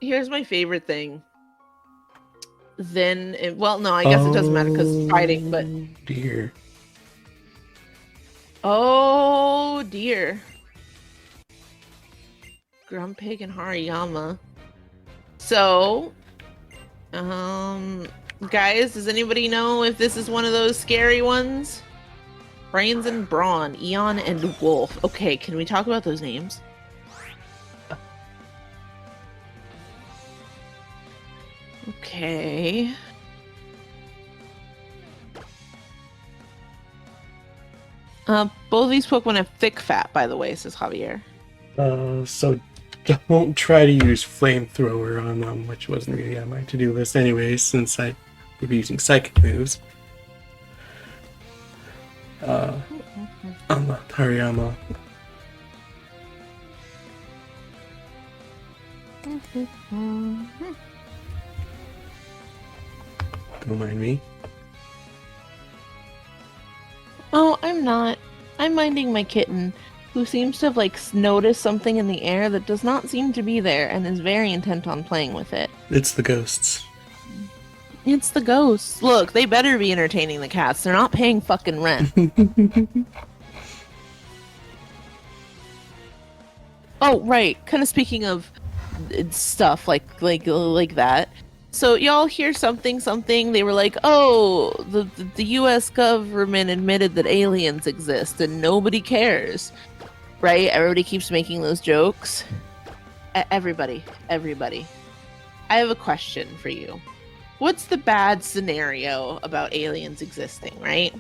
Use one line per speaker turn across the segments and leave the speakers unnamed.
Here's my favorite thing. Then, well, no, I guess it doesn't matter because it's fighting, but...
Oh, dear.
Oh, dear. Grumpig and Hariyama. So, guys, does anybody know if this is one of those scary ones? Brains and Brawn, Eon and Wolf. Okay, can we talk about those names? Okay. Both of these Pokemon have thick fat, by the way, says Javier.
So don't try to use Flamethrower on them, which wasn't really on my to-do list anyway, since I would be using Psychic moves. On the Hariyama. Don't mind me.
Oh, I'm not. I'm minding my kitten, who seems to have, like, noticed something in the air that does not seem to be there and is very intent on playing with it.
It's the ghosts.
It's the ghosts. Look, they better be entertaining the cats. They're not paying fucking rent. Oh, right. Kind of speaking of stuff like that. So y'all hear something. They were like, "Oh, the U.S. government admitted that aliens exist, and nobody cares." Right? Everybody keeps making those jokes. Everybody. I have a question for you. What's the bad scenario about aliens existing, right?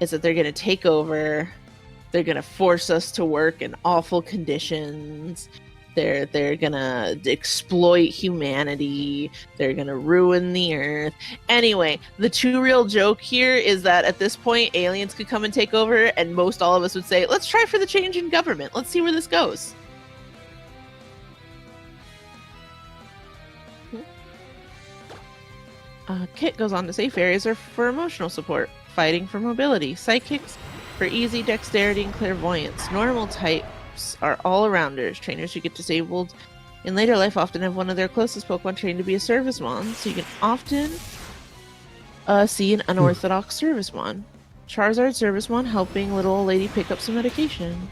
Is that they're going to take over, they're going to force us to work in awful conditions, they're going to exploit humanity, they're going to ruin the earth. Anyway, the too real joke here is that at this point, aliens could come and take over, and most all of us would say, let's try for the change in government. Let's see where this goes. Kit goes on to say fairies are for emotional support, fighting for mobility, psychics for easy dexterity and clairvoyance. Normal types are all-arounders. Trainers who get disabled in later life often have one of their closest Pokemon trained to be a Servicemon, so you can often see an unorthodox Servicemon. Charizard Servicemon helping little old lady pick up some medication.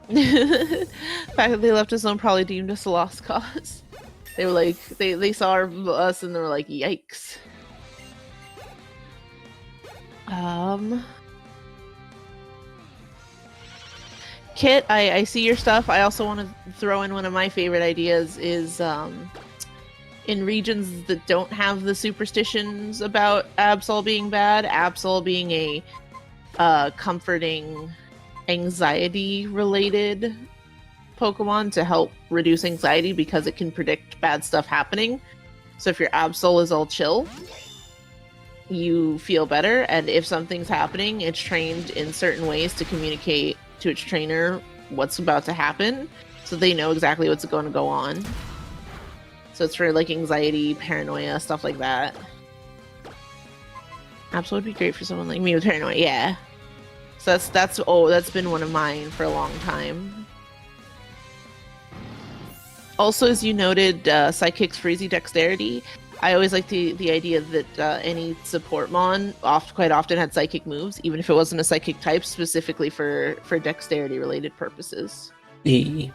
The fact that they left us alone probably deemed us a lost cause. They were like, they saw us and they were like, yikes. Kit, I see your stuff. I also want to throw in one of my favorite ideas is in regions that don't have the superstitions about Absol being bad, Absol being a comforting, anxiety-related Pokemon to help reduce anxiety because it can predict bad stuff happening. So if your Absol is all chill, you feel better, and if something's happening, it's trained in certain ways to communicate to its trainer what's about to happen, so they know exactly what's going to go on. So it's for like anxiety, paranoia, stuff like that. Absol would be great for someone like me with paranoia, yeah. So that's been one of mine for a long time. Also, as you noted, Psychics for easy dexterity. I always like the idea that any support mon quite often had psychic moves, even if it wasn't a psychic type, specifically for dexterity-related purposes.
That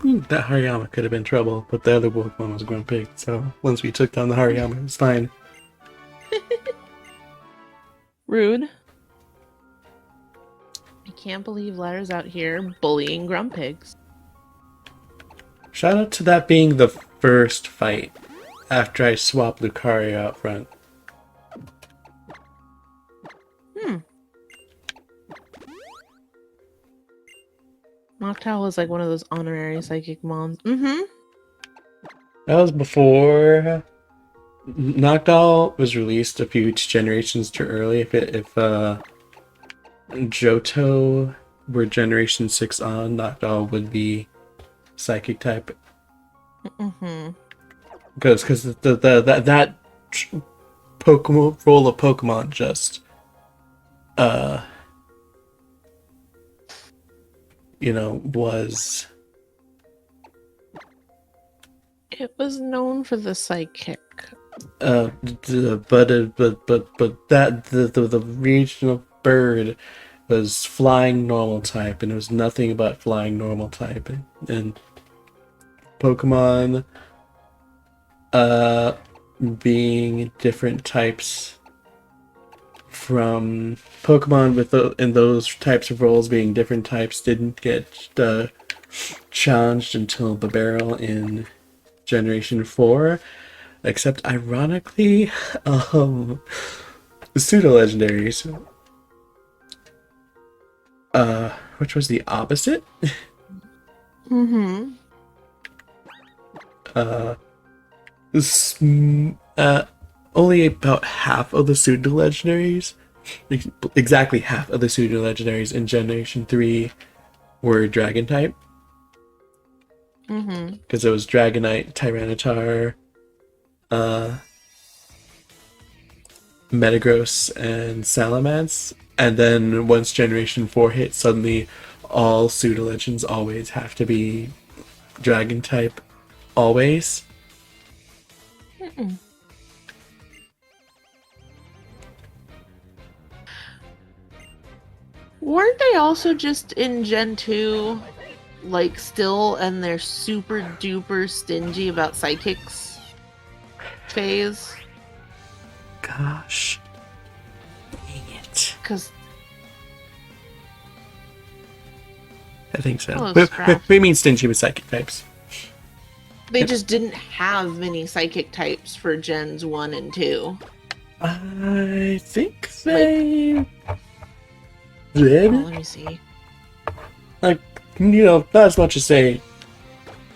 Hariyama could have been trouble, but the other Pokemon was Grumpig, so once we took down the Hariyama, it was fine.
Rude. I can't believe Ladder's out here bullying Grumpigs.
Shout out to that being the first fight after I swapped Lucario out front.
Noctowl was like one of those honorary psychic mons.
That was before Noctowl was released a few generations too early. If Johto were Generation 6 on, Noctowl would be Psychic type. Because that Pokemon roll of Pokemon just was
It was known for the psychic.
But that the regional bird was flying normal type, and it was nothing but flying normal type, and Pokemon being different types from Pokemon in those types of roles being different types didn't get challenged until the barrel in Generation 4, except ironically, the pseudo legendaries, which was the opposite.
Mm-hmm.
Only about half of the pseudo legendaries, exactly half of the pseudo legendaries in Generation 3 were Dragon type.
Mm-hmm.
Because it was Dragonite, Tyranitar, Metagross, and Salamence. And then once Generation 4 hit, suddenly all pseudo legends always have to be Dragon type, always.
Mm-mm. Weren't they also just in Gen 2, like, still, and they're super duper stingy about psychics phase?
Gosh. Dang it.
Because
I think so.
Hello,
What
Scrap.
do you mean stingy with psychic types?
they just didn't have many psychic types for Gens 1 and 2.
I think they
Oh,
did.
let me see.
Like, not as much as, say,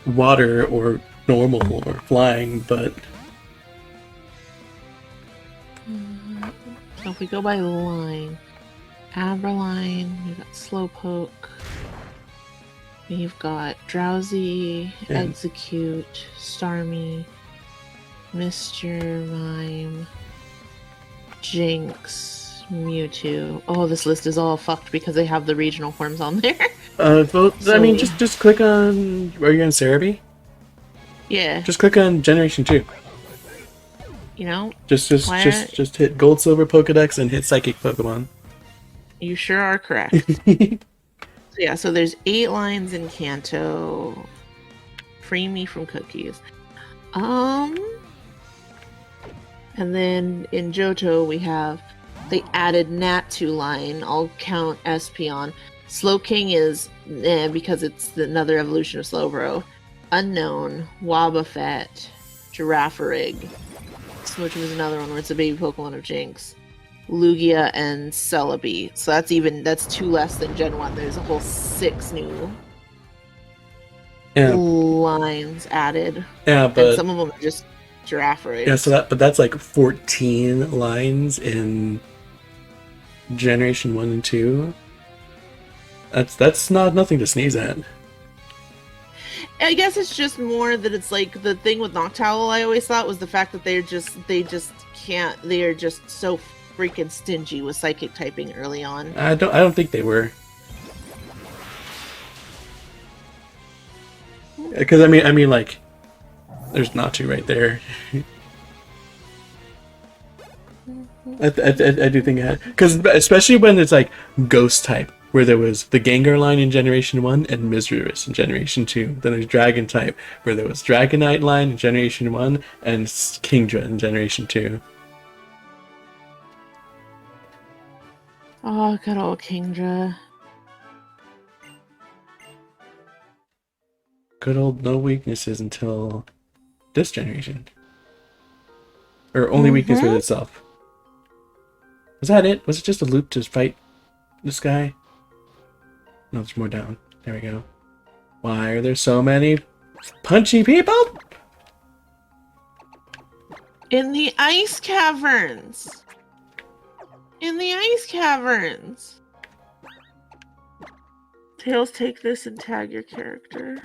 water or normal or flying, but
So if we go by line, Aberline, we've got Slowpoke, we've got Drowsy,
Yeah.
Execute, Starmie, Mr. Mime, Jinx, Mewtwo. Oh, this list is all fucked because they have the regional forms on there.
well, I
So-
mean, just click on. Are you on Cerebi?
Yeah,
Just click on Generation 2. Just
Why
hit Gold, Silver Pokedex and hit Psychic Pokemon.
you sure are correct. So yeah, so there's 8 lines in Kanto. Free me from cookies. And then in Johto we have they added Natu line. I'll count Espeon. Slowking is because it's another evolution of Slowbro. Unknown, Wobbuffet, Girafarig, which was another one where it's a baby Pokemon of Jinx. Lugia and Celebi. So that's 2 less than Gen 1. There's a whole 6 new
Yeah,
lines added.
yeah,
And
but
some of them are just Girafarig.
yeah, but that's like 14 lines in Generation 1 and 2. That's not nothing to sneeze at.
I guess it's just more that it's like the thing with Noctowl I always thought was the fact that they are just so freaking stingy with psychic typing early on.
I don't think they were. Because I mean, like, there's Natu right there. I do think it because especially when it's like Ghost type, where there was the Gengar line in Generation 1 and Misdreavus in Generation 2. Then there's Dragon type, where there was Dragonite line in Generation 1 and Kingdra in Generation 2.
Oh, good old Kingdra.
Good old no weaknesses until this generation. Or only weakness with itself. Was that it? Was it just a loop to fight this guy? No, there's more down. There we go. Why are there so many punchy people?
In the ice caverns. In the ice caverns. Tails, take this and tag your character.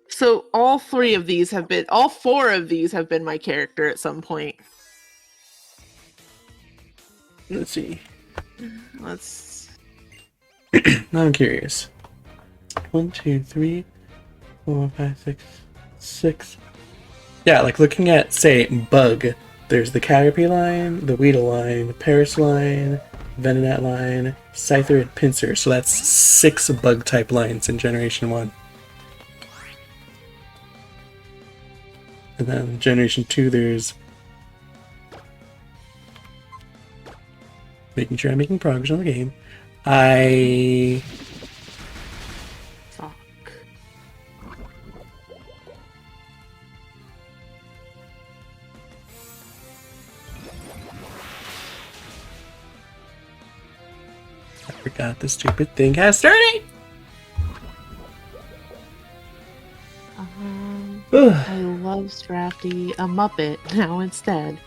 So all 4 of these have been my character at some point.
Let's see.
Let's.
Now I'm curious. 1, 2, 3, 4, 5, 6, 6. Yeah, like looking at, say, Bug, there's the Caterpie line, the Weedle line, Paris line, Venonat line, Scyther, and Pinsir. So that's 6 Bug-type lines in Generation 1. And then Generation 2, there's... Making sure I'm making progress on the game.
Fuck.
I forgot the stupid thing has started!
I love Drafty. A Muppet now instead.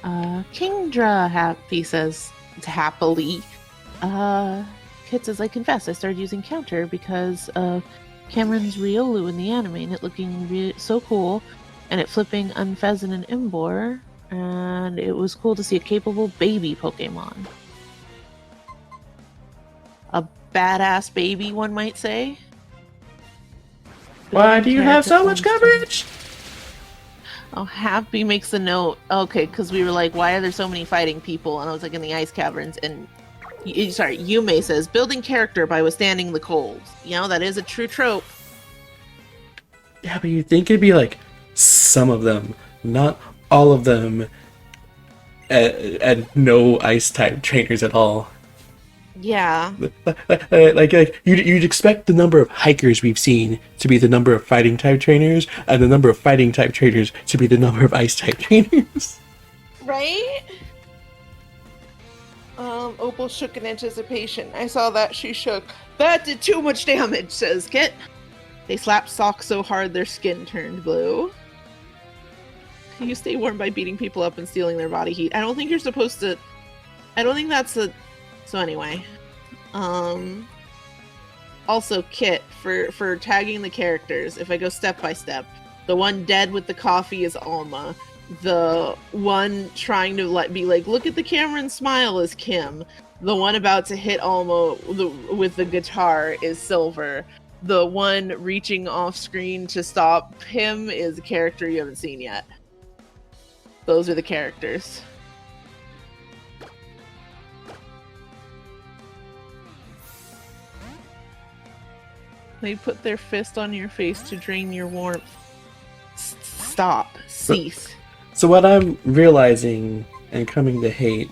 Kingdra Happy says happily. Kit says, I confess, I started using Counter because of Cameron's Riolu in the anime and it looking so cool, and it flipping Unfezant and Imbor, and it was cool to see a capable baby Pokemon. A badass baby, one might say.
Why do you have so much coverage?
Oh, Happy makes a note. Okay, because we were like, why are there so many fighting people? And I was like, in the ice caverns. And sorry, Yume says, building character by withstanding the cold. You know, that is a true trope.
Yeah, but you'd think it'd be like some of them, not all of them, and no ice type trainers at all.
Yeah.
Like you'd expect the number of hikers we've seen to be the number of fighting type trainers, and the number of fighting type trainers to be the number of ice type trainers.
Right? Opal shook in anticipation. I saw that she shook. That did too much damage, says Kit. They slapped socks so hard their skin turned blue. You stay warm by beating people up and stealing their body heat. I don't think you're supposed to... I don't think that's a... So anyway, also Kit for tagging the characters. If I go step by step, the one dead with the coffee is Alma. The one trying to be like, look at the camera and smile is Kim. The one about to hit Alma with the guitar is Silver. The one reaching off screen to stop him is a character you haven't seen yet. Those are the characters. They put their fist on your face to drain your warmth. Stop. Cease.
So what I'm realizing and coming to hate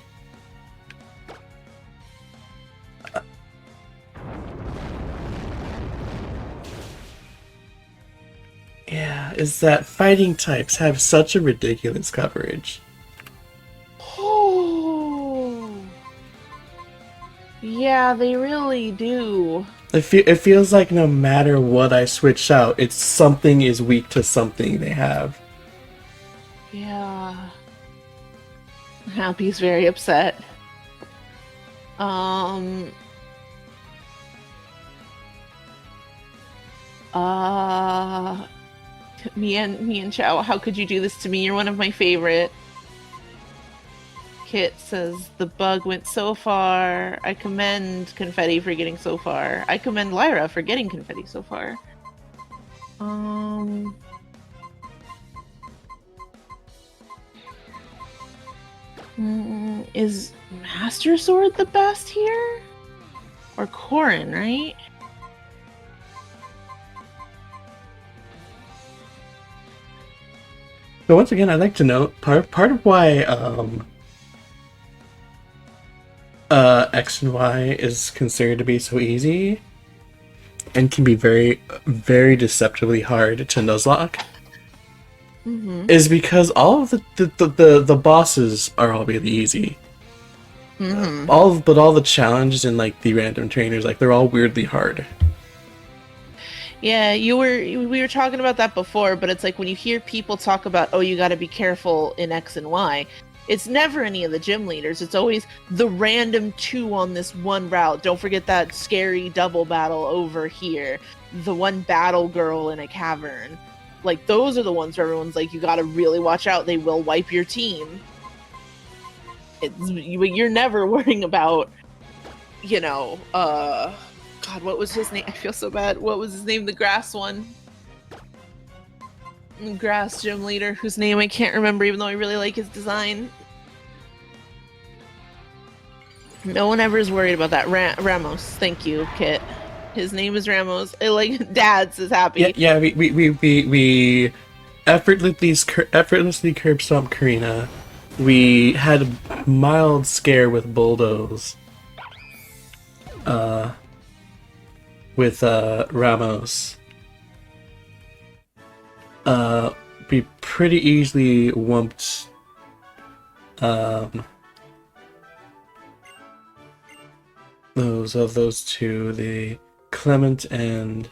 is that fighting types have such a ridiculous coverage.
Oh. Yeah, they really do.
It feels like no matter what I switch out, it's something is weak to something they have.
Yeah. Happy's very upset. Me and Chow, how could you do this to me? You're one of my favorite. Kit says, the bug went so far. I commend Confetti for getting so far. I commend Lyra for getting Confetti so far. Is Master Sword the best here? Or Corrin, right?
So once again, I'd like to note part of why X and Y is considered to be so easy and can be very, very deceptively hard to Nuzlocke is because all of the bosses are all really easy. All the challenges and like the random trainers, like they're all weirdly hard.
Yeah, we were talking about that before, but it's like when you hear people talk about, oh, you got to be careful in X and Y, it's never any of the gym leaders. It's always the random 2 on this one route. Don't forget that scary double battle over here. The one battle girl in a cavern. Like, those are the ones where everyone's like, you got to really watch out. They will wipe your team. You're never worrying about, you know, God, what was his name? I feel so bad. What was his name? The grass one. grass gym leader whose name I can't remember, even though I really like his design. No one ever is worried about that. Ramos, thank you, Kit. His name is Ramos. I like Dad's is happy.
Yeah. We effortlessly curb stomped Karina. We had a mild scare with Bulldoze. With Ramos. We pretty easily wumped those two, the Clement and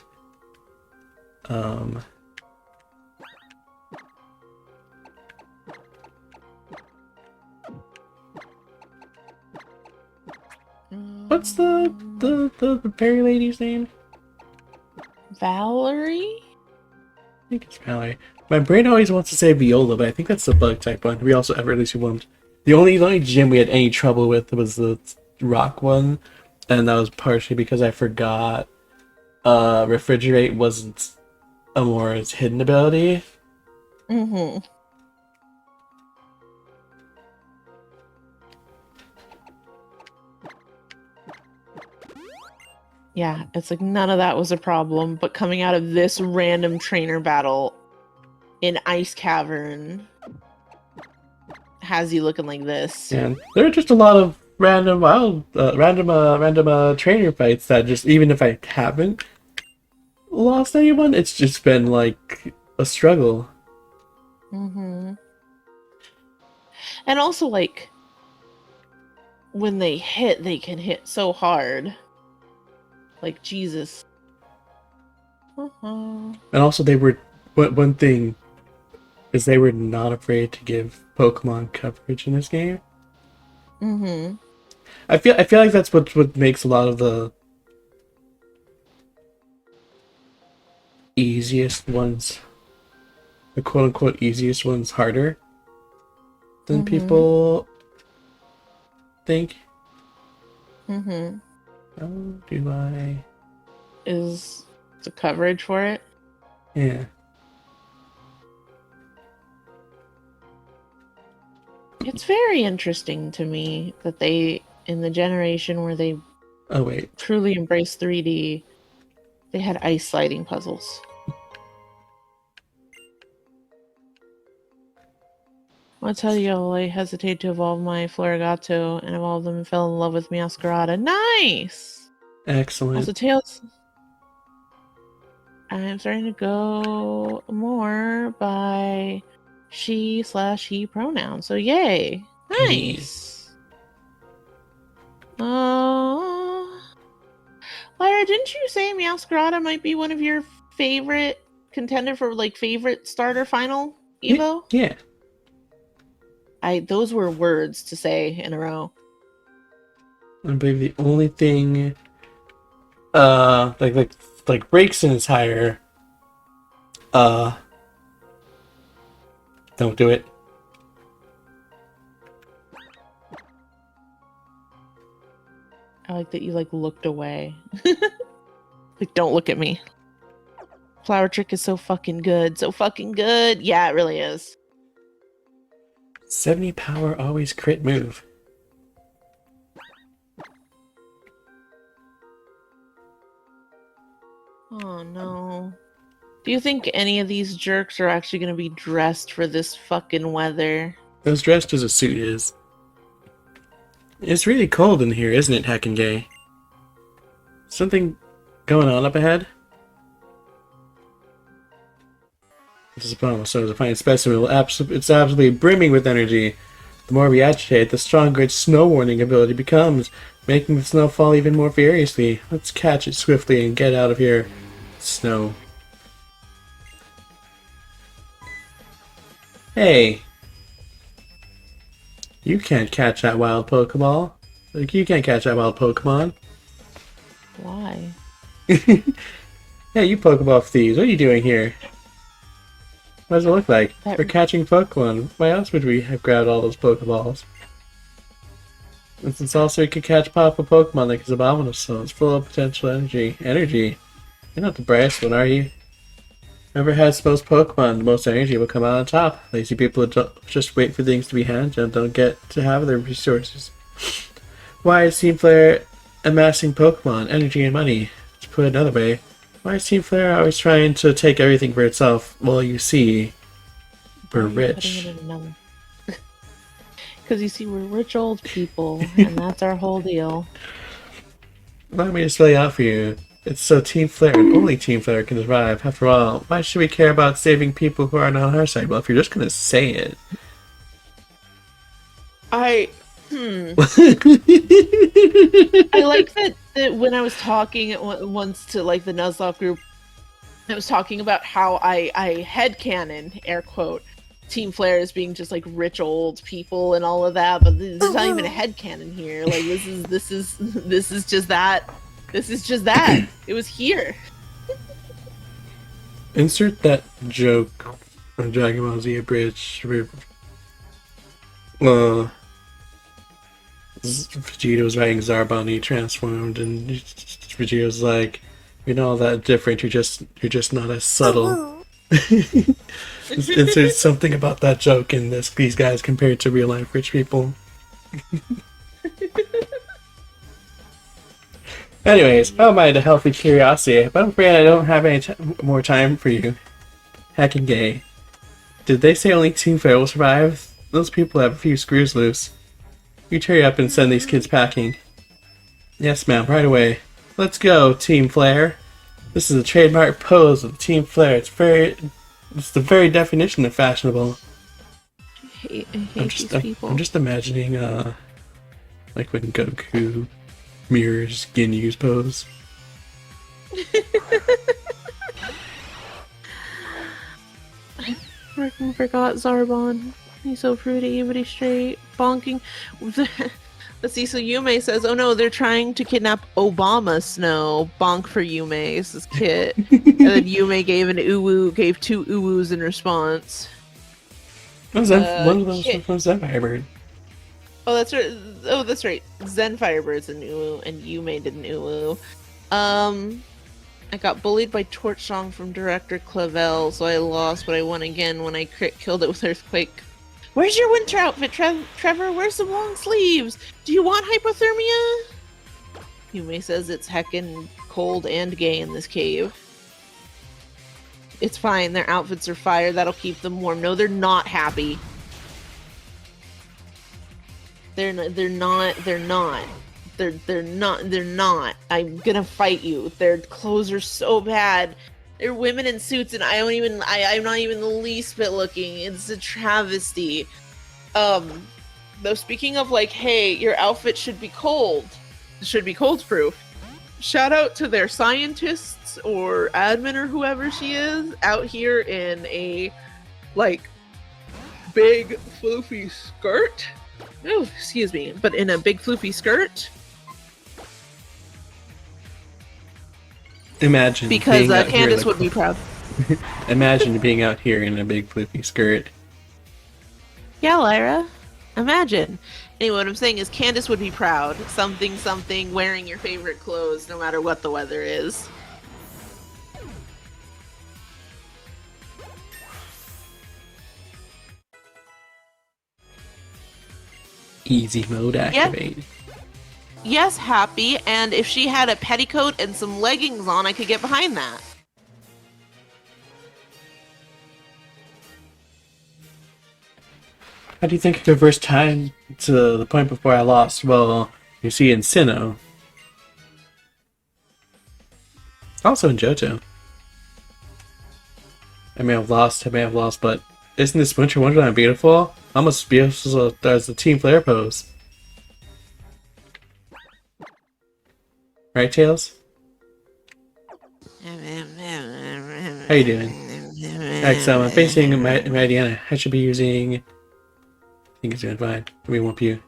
what's the fairy lady's name?
Valerie?
I think it's Valerie. My brain always wants to say Viola, but I think that's the bug type one. We also effortlessly wumped. The only gym we had any trouble with was the rock one, and that was partially because I forgot refrigerate wasn't Amora's hidden ability.
Mm-hmm. Yeah, it's like none of that was a problem, but coming out of this random trainer battle in Ice Cavern has you looking like this.
And there are just a lot of random trainer fights that just, even if I haven't lost anyone, it's just been like a struggle.
Mm-hmm. And also, like, when they hit, they can hit so hard. Like, Jesus.
And also, they were one thing is they were not afraid to give Pokemon coverage in this game.
Mm-hmm.
I feel like that's what makes a lot of the easiest ones, the quote unquote easiest ones, harder than people think.
Mm-hmm.
How do I?
Is the coverage for it?
Yeah.
It's very interesting to me that they, in the generation where they truly embraced 3D, they had ice sliding puzzles. I'll tell you, I hesitate to evolve my Florigato and evolve them and fell in love with Meowscarada. Nice!
Excellent.
Also, Tails. I'm starting to go more by she/he pronoun. So, yay! Nice! Lyra, didn't you say Meowscarada might be one of your favorite contender for, like, favorite starter final Evo?
Yeah.
Those were words to say in a row.
I believe the only thing like breaks in is higher. Don't do it.
I like that you, like, looked away. Like, don't look at me. Flower Trick is so fucking good. So fucking good. Yeah, it really is.
70 power, always crit move.
Oh no. Do you think any of these jerks are actually going to be dressed for this fucking weather?
As dressed as a suit is. It's really cold in here, isn't it, Heckin' Gay? Something going on up ahead? This is a problem. So, as a fine specimen, it's absolutely brimming with energy. The more we agitate, the stronger its snow warning ability becomes, making the snow fall even more furiously. Let's catch it swiftly and get out of here. Snow. Hey! You can't catch that wild Pokeball. Like, you can't catch that wild Pokemon.
Why?
Hey, you Pokeball thieves, what are you doing here? What does it look like? We're catching Pokemon. Why else would we have grabbed all those Pokeballs? And since also we could catch powerful Pokemon like his Abominable, so it's full of potential energy. You're not the brightest one, are you? Whoever has the most Pokemon, the most energy will come out on top. Lazy people just wait for things to be handed and don't get to have their resources. Why is Team Flare amassing Pokemon, energy, and money? To put it another way, why is Team Flare always trying to take everything for itself? Well, you see, we're rich.
Because you see, we're rich old people, and that's our whole deal.
Allow me to spell it out for you. It's so Team Flare and only Team Flare can survive. After all, why should we care about saving people who are not on our side? Well, if you're just gonna say it.
I like that when I was talking once to like the Nuzlocke group, I was talking about how I headcanon, air quote, Team Flare as being just like rich old people and all of that, but this is not even a headcanon here. Like this is just that. This is just that. It was here.
Insert that joke on Dragon Ball Z Bridge. Vegeta was writing Zarbon and he transformed, and Vegeta's like, "You're not all that different. You're just not as subtle." Insert something about that joke in these guys compared to real life rich people. Anyways, how am I a healthy curiosity? But I'm afraid I don't have any more time for you. Hacking gay. Did they say only Team Flare will survive? Those people have a few screws loose. You hurry up and send these kids packing. Yes, ma'am, right away. Let's go, Team Flare. This is a trademark pose of Team Flare. It's the very definition of fashionable.
I hate these people.
I'm just imagining, like when Goku mirrors Ginyu's pose.
I freaking forgot Zarbon. He's so fruity, but he's straight. Bonking. Let's see, so Yume says, oh no, they're trying to kidnap Obama Snow. Bonk for Yume, says Kit. And then Yume gave gave two uwus in response.
One of those from Zen Firebird.
Oh, that's right. Oh, that's right. Zen Firebird's an uwu, and Yume did an uwu. I got bullied by Torch Song from director Clavel, so I lost, but I won again when I killed it with Earthquake. Where's your winter outfit, Trevor? Where's the long sleeves? Do you want hypothermia? Yume says it's heckin' cold and gay in this cave. It's fine. Their outfits are fire. That'll keep them warm. No, they're not happy. They're not. I'm gonna fight you. Their clothes are so bad. They're women in suits, and I'm not even the least bit looking. It's a travesty. Though speaking of like, hey, your outfit should be cold. It should be cold proof. Shout out to their scientists or admin or whoever she is out here in a like big floofy skirt. Oh, excuse me, but in a big floofy skirt.
Imagine
because Candace would be proud.
Imagine being out here in a big floofy skirt.
Yeah, Lyra. Imagine. Anyway, what I'm saying is Candace would be proud. Something, wearing your favorite clothes no matter what the weather is.
Easy mode activate.
Yeah. Yes, happy, and if she had a petticoat and some leggings on, I could get behind that.
How do you think I reversed time to the point before I lost? Well, you see in Sinnoh. Also in JoJo. I may have lost, but isn't this Winter Wonderland beautiful? Almost as beautiful as the Team Flare pose. Right, Tails? How you doing? Alright, so I'm facing Mariana. I should be using... I think it's doing fine. Let me whoop you.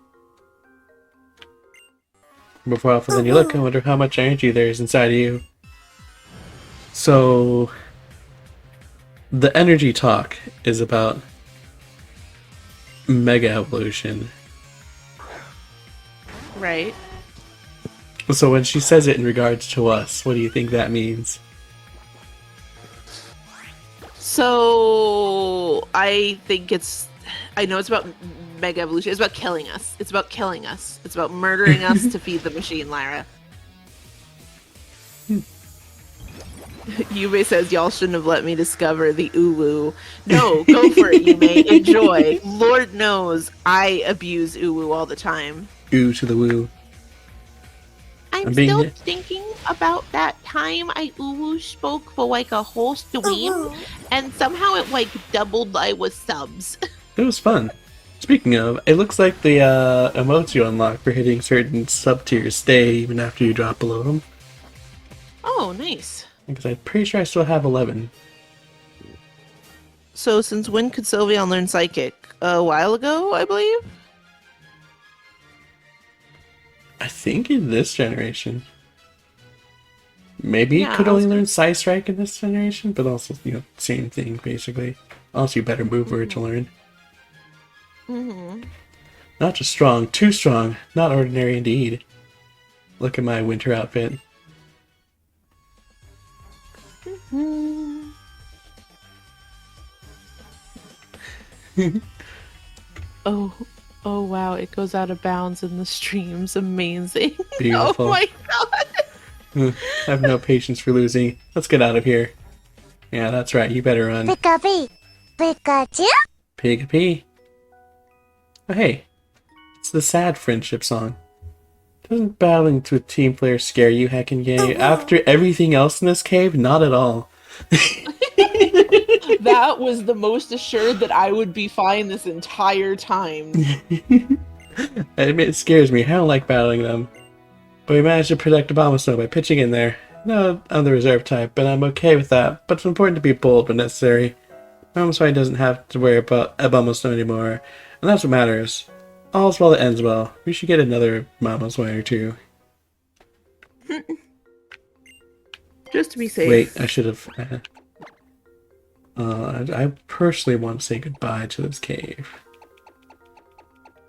Before often than you look, I wonder how much energy there is inside of you. So... the energy talk is about... Mega Evolution.
Right.
So when she says it in regards to us, what do you think that means?
So I think I know it's about mega evolution. It's about killing us. It's about killing us. It's about murdering us to feed the machine, Lyra. Yume says y'all shouldn't have let me discover the uwu. No, go for it, Yume. Enjoy. Lord knows I abuse uwu all the time.
Ooh to the woo.
I'm
I'm
still
being
thinking about that time I uwu spoke for like a whole stream, and somehow it like doubled I was subs.
It was fun. Speaking of, it looks like the emotes you unlock for hitting certain sub tiers stay even after you drop below them.
Oh, nice.
Because I'm pretty sure I still have 11.
So since when could Sylveon learn Psychic? A while ago, I believe?
I think in this generation. Maybe it
Yeah,
could
I was
only
gonna...
learn Psy Strike in this generation, but also, same thing, basically. Also, you better move for it to learn.
Mm-hmm.
Not just strong, too strong. Not ordinary indeed. Look at my winter outfit.
Mm-hmm. Oh wow, it goes out of bounds in the streams. Amazing.
Beautiful.
Oh my god.
I have no patience for losing. Let's get out of here. Yeah, that's right. You better run.
Pikachu. Pikachu.
Pig. Oh, hey. It's the sad friendship song. Doesn't battling to a team player scare you, Heckin' Gay? After everything else in this cave? Not at all.
That was the most assured that I would be fine this entire time.
I admit it scares me. I don't like battling them. But we managed to protect Mamoswine by pitching in there. No, I'm the reserve type, but I'm okay with that. But it's important to be bold when necessary. Mamoswine doesn't have to worry about Mamoswine anymore, and that's what matters. All's well that ends well. We should get another Mamoswine or two.
Just to be safe.
Wait, I should have... I personally want to say goodbye to this cave.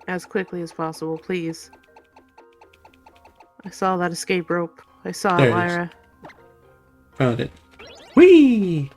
As quickly as possible, please. I saw that escape rope. I saw
There
it,
it is.
Lyra.
Found it. Whee!